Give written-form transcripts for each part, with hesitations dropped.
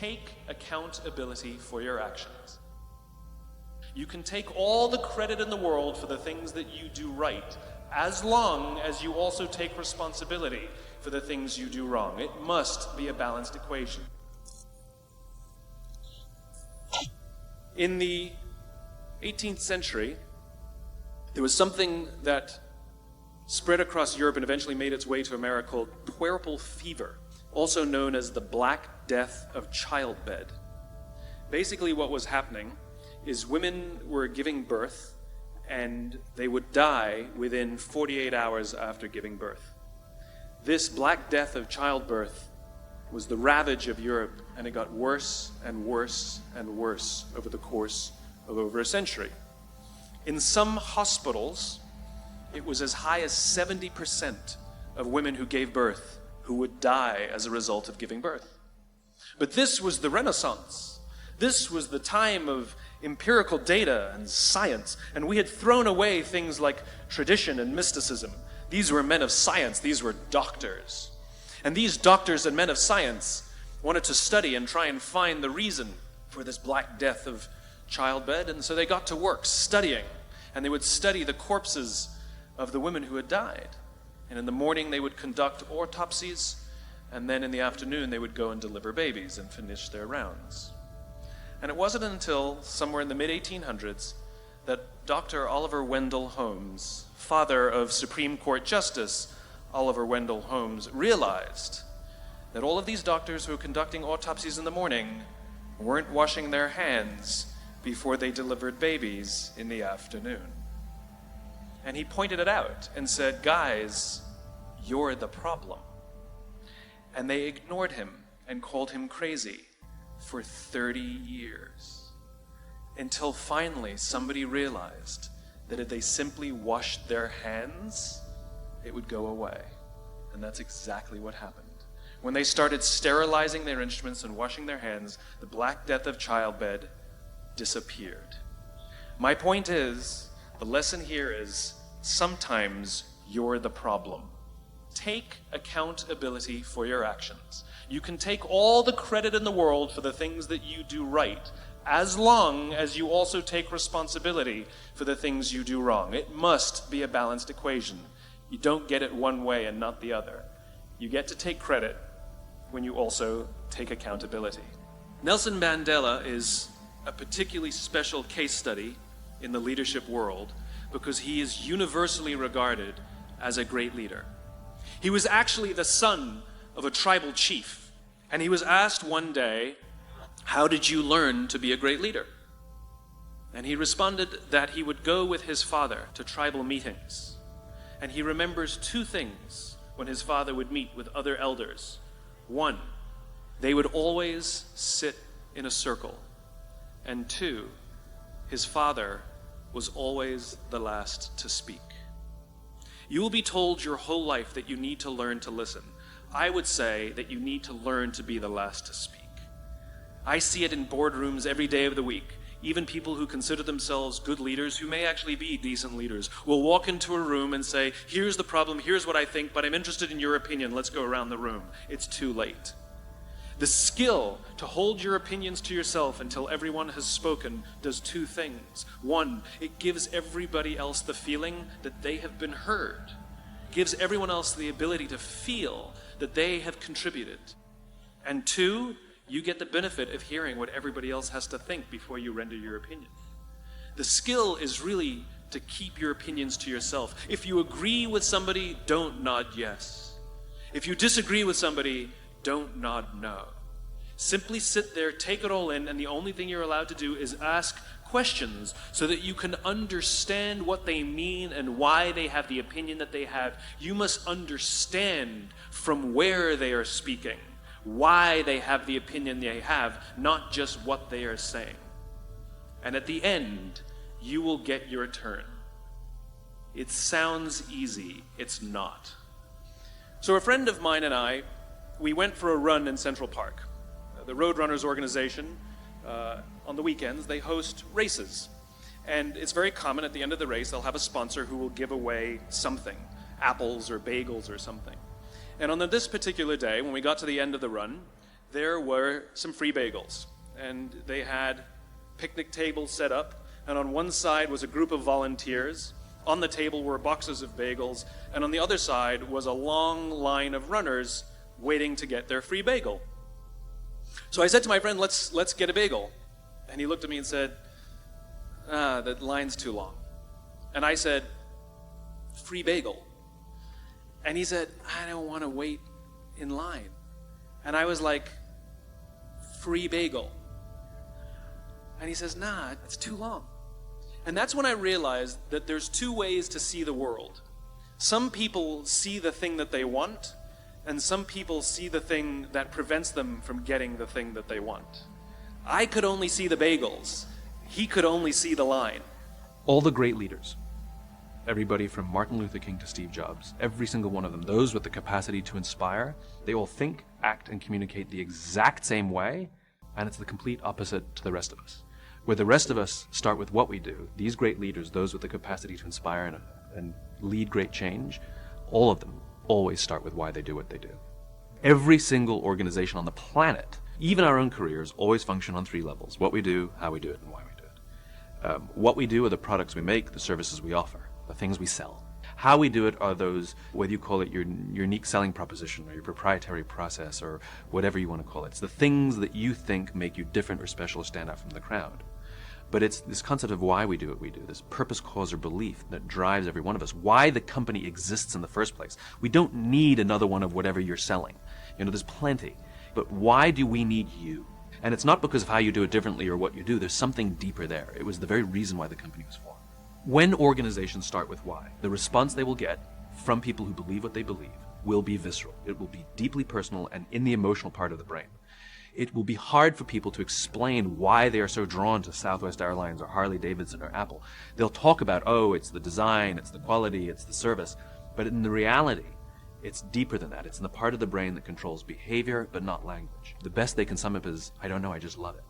take accountability for your actions. You can take all the credit in the world for the things that you do right, as long as you also take responsibility for the things you do wrong. It must be a balanced equation. In the 18th century, there was something that spread across Europe and eventually made its way to America called puerperal fever, also known as the Black Death of childbed. Basically what was happening is women were giving birth and they would die within 48 hours after giving birth. This Black Death of childbirth was the ravage of Europe, and it got worse and worse and worse over the course of over a century. In some hospitals, it was as high as 70% of women who gave birth who would die as a result of giving birth. But this was the Renaissance. This was the time of empirical data and science, and we had thrown away things like tradition and mysticism. These were men of science, these were doctors. And these doctors and men of science wanted to study and try and find the reason for this Black Death of childbed, and so they got to work studying, and they would study the corpses of the women who had died. And in the morning they would conduct autopsies, and then in the afternoon they would go and deliver babies and finish their rounds. And it wasn't until somewhere in the mid-1800s that Dr. Oliver Wendell Holmes, father of Supreme Court Justice Oliver Wendell Holmes, realized that all of these doctors who were conducting autopsies in the morning weren't washing their hands before they delivered babies in the afternoon. And he pointed it out and said, "Guys, you're the problem." And they ignored him and called him crazy for 30 years, until finally somebody realized that if they simply washed their hands, it would go away. And that's exactly what happened. When they started sterilizing their instruments and washing their hands, the Black Death of childbed disappeared. My point is, the lesson here is, sometimes you're the problem. Take accountability for your actions. You can take all the credit in the world for the things that you do right, as long as you also take responsibility for the things you do wrong. It must be a balanced equation. You don't get it one way and not the other. You get to take credit when you also take accountability. Nelson Mandela is a particularly special case study in the leadership world because he is universally regarded as a great leader. He was actually the son of a tribal chief, and he was asked one day, "How did you learn to be a great leader?" And he responded that he would go with his father to tribal meetings, and he remembers two things when his father would meet with other elders. One, they would always sit in a circle, and two, his father was always the last to speak. You will be told your whole life that you need to learn to listen. I would say that you need to learn to be the last to speak. I see it in boardrooms every day of the week. Even people who consider themselves good leaders, who may actually be decent leaders, will walk into a room and say, "Here's the problem, here's what I think, but I'm interested in your opinion, let's go around the room." It's too late. The skill to hold your opinions to yourself until everyone has spoken does two things. One, it gives everybody else the feeling that they have been heard. It gives everyone else the ability to feel that they have contributed. And two, you get the benefit of hearing what everybody else has to think before you render your opinion. The skill is really to keep your opinions to yourself. If you agree with somebody, don't nod yes. If you disagree with somebody, don't nod no. Simply sit there, take it all in, and the only thing you're allowed to do is ask questions so that you can understand what they mean and why they have the opinion that they have. You must understand from where they are speaking, why they have the opinion they have, not just what they are saying. And at the end, you will get your turn. It sounds easy, it's not. So a friend of mine and I, we went for a run in Central Park. The Roadrunners organization, on the weekends, they host races. And it's very common at the end of the race, they'll have a sponsor who will give away something, apples or bagels or something. And on this particular day, when we got to the end of the run, there were some free bagels. And they had picnic tables set up, and on one side was a group of volunteers. On the table were boxes of bagels, and on the other side was a long line of runners waiting to get their free bagel. So I said to my friend, let's get a bagel. And he looked at me and said, that line's too long. And I said, free bagel. And he said, I don't want to wait in line. And I was like, free bagel. And he says, nah, it's too long. And that's when I realized that there's two ways to see the world. Some people see the thing that they want, and some people see the thing that prevents them from getting the thing that they want. I could only see the bagels. He could only see the line. All the great leaders, everybody from Martin Luther King to Steve Jobs, every single one of them, those with the capacity to inspire, they all think, act, and communicate the exact same way, and it's the complete opposite to the rest of us. Where the rest of us start with what we do, these great leaders, those with the capacity to inspire and lead great change, all of them always start with why they do what they do. Every single organization on the planet, even our own careers, always function on three levels: what we do, how we do it, and why we do it. What we do are the products we make, the services we offer, the things we sell. How we do it are those, whether you call it your unique selling proposition or your proprietary process or whatever you want to call it. It's the things that you think make you different or special or stand out from the crowd. But it's this concept of why we do what we do, this purpose, cause, or belief that drives every one of us, why the company exists in the first place. We don't need another one of whatever you're selling. There's plenty. But why do we need you? And it's not because of how you do it differently or what you do. There's something deeper there. It was the very reason why the company was formed. When organizations start with why, the response they will get from people who believe what they believe will be visceral. It will be deeply personal and in the emotional part of the brain. It will be hard for people to explain why they are so drawn to Southwest Airlines or Harley Davidson or Apple. They'll talk about, it's the design, it's the quality, it's the service. But in the reality, it's deeper than that. It's in the part of the brain that controls behavior, but not language. The best they can sum up is, I don't know, I just love it.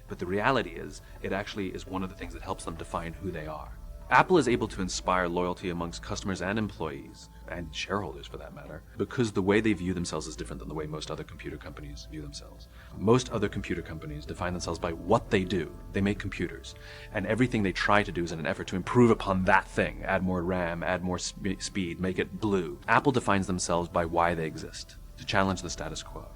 But the reality is, it actually is one of the things that helps them define who they are. Apple is able to inspire loyalty amongst customers and employees, and shareholders for that matter, because the way they view themselves is different than the way most other computer companies view themselves. Most other computer companies define themselves by what they do. They make computers, and everything they try to do is in an effort to improve upon that thing. Add more RAM, add more speed, make it blue. Apple defines themselves by why they exist, to challenge the status quo.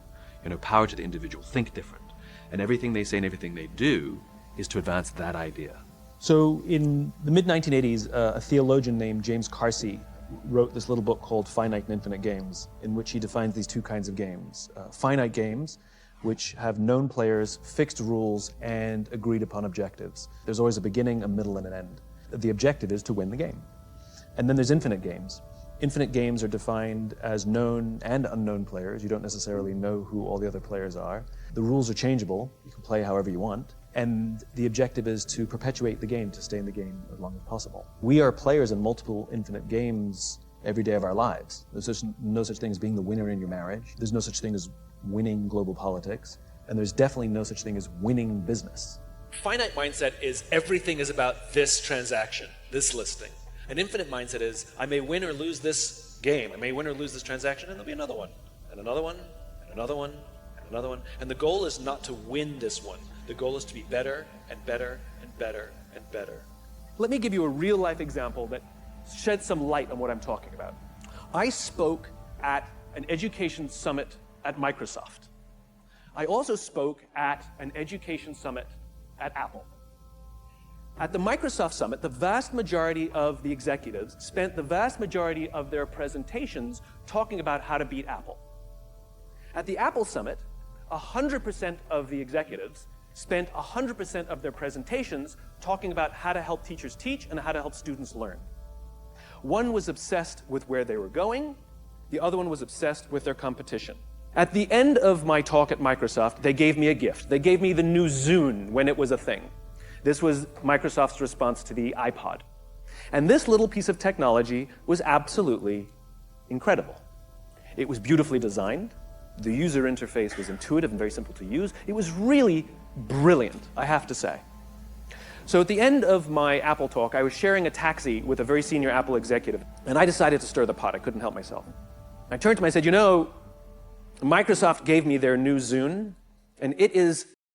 Power to the individual, think different. And everything they say and everything they do is to advance that idea. So in the mid-1980s, a theologian named James Carsey wrote this little book called Finite and Infinite Games, in which he defines these two kinds of games. Finite games, which have known players, fixed rules, and agreed upon objectives. There's always a beginning, a middle, and an end. The objective is to win the game. And then there's infinite games. Infinite games are defined as known and unknown players. You don't necessarily know who all the other players are. The rules are changeable. You can play however you want. And the objective is to perpetuate the game, to stay in the game as long as possible. We are players in multiple infinite games every day of our lives. There's no such thing as being the winner in your marriage. There's no such thing as winning global politics. And there's definitely no such thing as winning business. Finite mindset is everything is about this transaction, this listing. An infinite mindset is, I may win or lose this game, I may win or lose this transaction, and there'll be another one, and another one, and another one, and another one. And the goal is not to win this one. The goal is to be better and better and better and better. Let me give you a real-life example that sheds some light on what I'm talking about. I spoke at an education summit at Microsoft. I also spoke at an education summit at Apple. At the Microsoft Summit, the vast majority of the executives spent the vast majority of their presentations talking about how to beat Apple. At the Apple Summit, 100% of the executives spent 100% of their presentations talking about how to help teachers teach and how to help students learn. One was obsessed with where they were going, the other one was obsessed with their competition. At the end of my talk at Microsoft, they gave me a gift. They gave me the new Zune when it was a thing. This was Microsoft's response to the iPod. And this little piece of technology was absolutely incredible. It was beautifully designed. The user interface was intuitive and very simple to use. It was really brilliant, I have to say. So at the end of my Apple talk, I was sharing a taxi with a very senior Apple executive, and I decided to stir the pot. I couldn't help myself. I turned to him and I said, Microsoft gave me their new Zune, and it is